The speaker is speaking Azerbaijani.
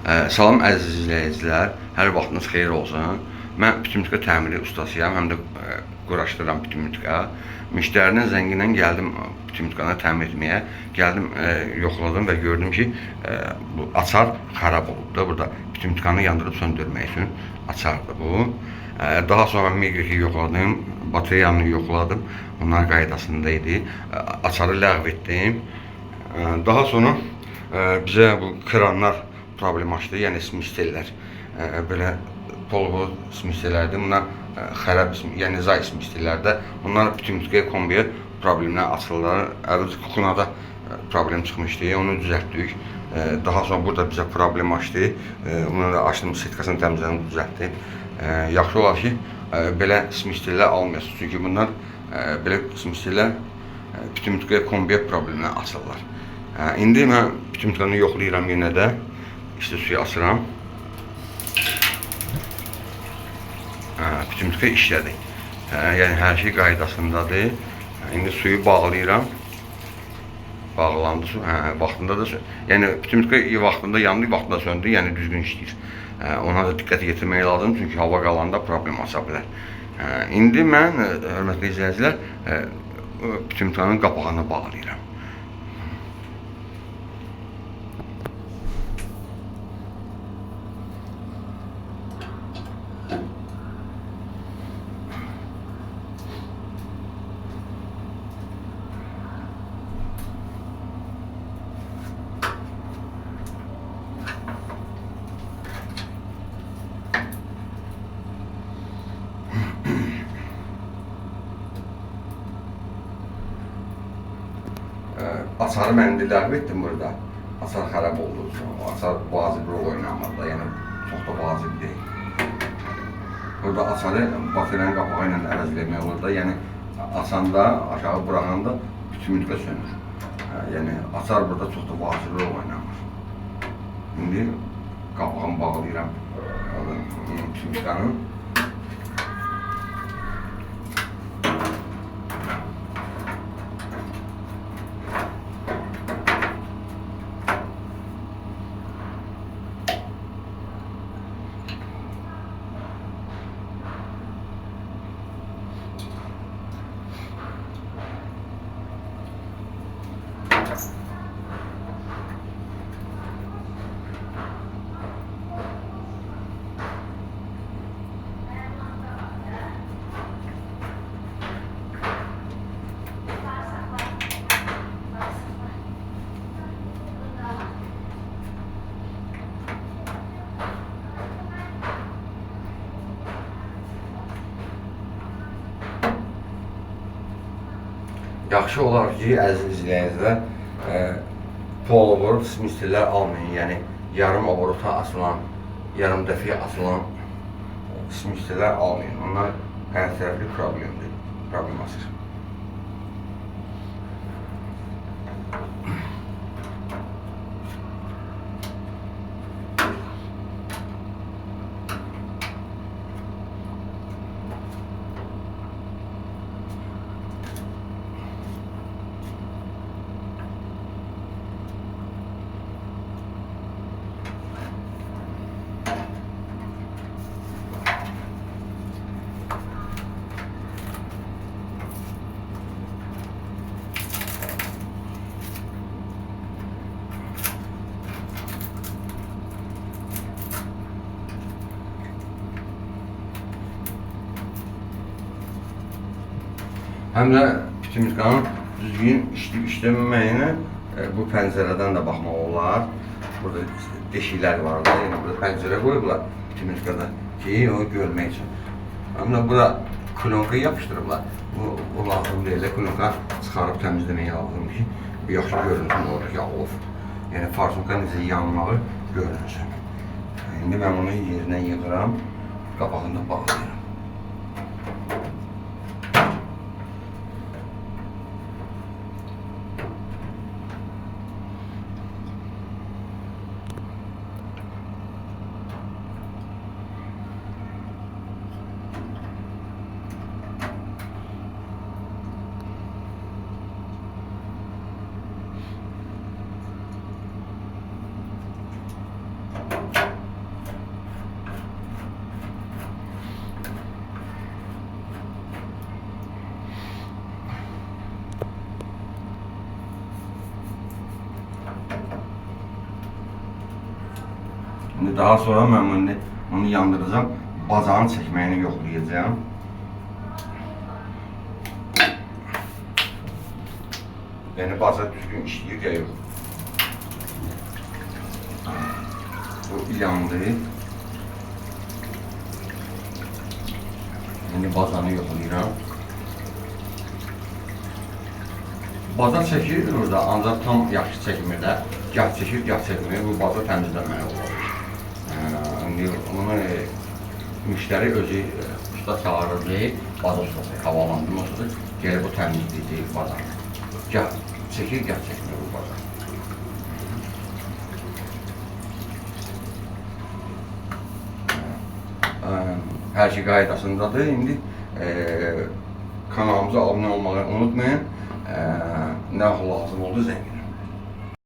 Salam əziz izləyicilər, hər vaxtınız xeyir olsun. Mən Pütümütka təmiri ustasıyam, həm də quraşdıran Pütümütka. Müştərinin zəngindən gəldim Pütümütkanı təmir etməyə. Gəldim, yoxladım və gördüm ki, bu açar xarab olubdur. Burada Pütümütkanı yandırıb söndürmək üçün açardır bu. Daha sonra miqriki yoxladım, batareyanı yoxladım. Onlar qaydasında idi. Açarı ləğv etdim. Daha sonra bizə bu kranlar problem açdı, yəni smistellər. Belə polğu smistellərdir. Bunlar xərab, yəni zay smistellərdə. Bunlar Pütümütkaya kombiyə problemlə açılırlar. Əvvəlcə kukunada problem çıxmışdı, onu düzəltdik. Daha sonra burada bizə problem açdı. Onu da açdım, setkasını təmizlədim, düzəltdim. Yaxşı olar ki, belə smistellər almayasınız. Çünki bunlar belə smistellər Pütümütkaya kombiyə problemlə açılırlar. İndi mən Pütümütkanı yoxlayıram yenə də. İşte suyu asıram. Pütümütka işlədi. Yəni hər şey qaydasındadır. İndi suyu bağlayıram. Bağlandı su. Vaxtında da yəni Pütümütka vaxtında yandı, vaxtında söndü. Yəni düzgün işləyir. Ona da diqqət yetirmək lazım, çünki hava qalanda problem aça bilər. İndi mən hörmətli izləyicilər Pütümütkanın qapağını bağlayıram. Açarı mən indi ləğv etdim burada. Açar xərab oldu. O açar vacib rol oynamaqda, yəni çox da vacib deyil. Burada açarı batareyanın qapağı ilə əvəzləmək olur da, yəni açanda, aşağı buraxanda Pütümütka sönür. Yəni açar burada çox da vacib rol oynamır. İndi qapağını bağlayıram Pütümütkanın. Yaxşı olar ki, əziz izləyicilər, polvor smistellər almayın. Yəni yarım obrota asılan, yarım dəfiyə asılan smistellər almayın. Onlar hər tərəfli problemdir, problem açır. Həm də Pütümütkanın düzgün işləməyinə bu pəncərədən də baxmaq olar. Burada deşiklər var da, yəni burada pəncərə qoyublar Pütümütkada ki, onu görmək üçün. Həm də bura klonka yapışdırıblar. Bu lazım deyil, klonka çıxarıb təmizləmək lazımdır ki, yaxşı görünsün orada yağılıb. Yəni farsonka necə yanmağı görünsün. İndi mən onu yerinə yığıram, qapağını da bağlayıram. Şimdi daha sonra mən onu yandıracağım. Bazanın çəkməyini yoxlayacağım. Yəni baza düzgün işləyir ya yox. Bu yandı. Yəni bazanı yoxlayıram. Baza çəkir burada, ancaq tam yaxşı çəkmir də. Gah çəkir, gah çəkmir. Bu baza təmizləməli olur. İndi bunu müştəri özü usta çağırırdı, baza ustası havalandırmasıdır. Gəlib bu təmizləyəcək bazanı. Gah çəkir, gah çəkmir bu baza. Hər şey qaydasındadır. İndi kanalımıza abunə olmağı unutmayın. Nə lazım oldu zəng edin.